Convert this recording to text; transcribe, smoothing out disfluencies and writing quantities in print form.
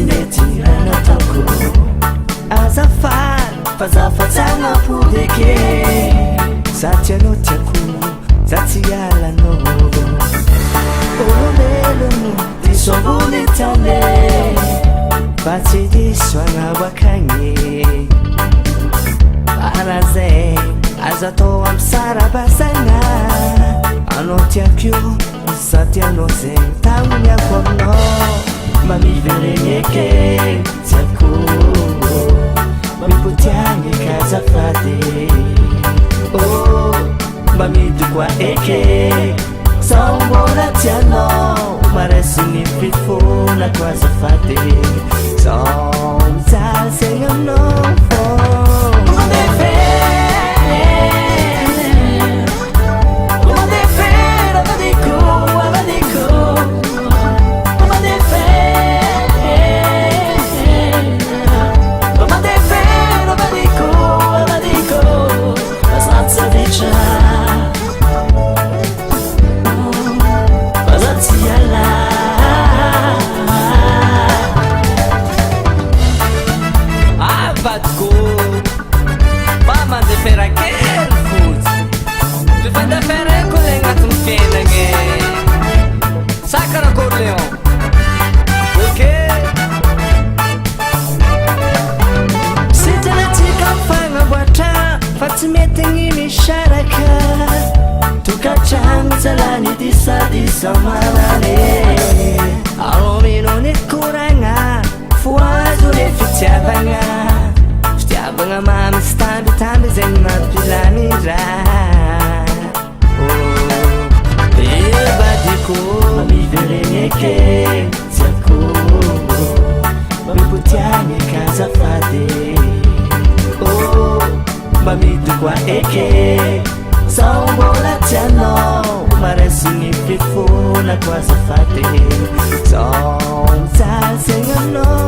sinetirana toko azafan fazafatsana pudeke satyano tiako zatyalano olombelonu tisovonetane fatsidiswanawakanye araze azato amsarabasana anotiakyo satyanoze tamnyakono mamiverenyeke tiako miputianye kazafade oh mamidukwa eke saumona tiano maresini fitfona kwazafade somtasengamno Zalani disa malane alomino kuranga fuazule fitiabanga mami stambi zengi mapilanira oh ibadiko mamiverenyeke tiako mamiputianye kazafade oh mamidukwa eke saumbola tiano maresini fifuna kwazafade somtasengano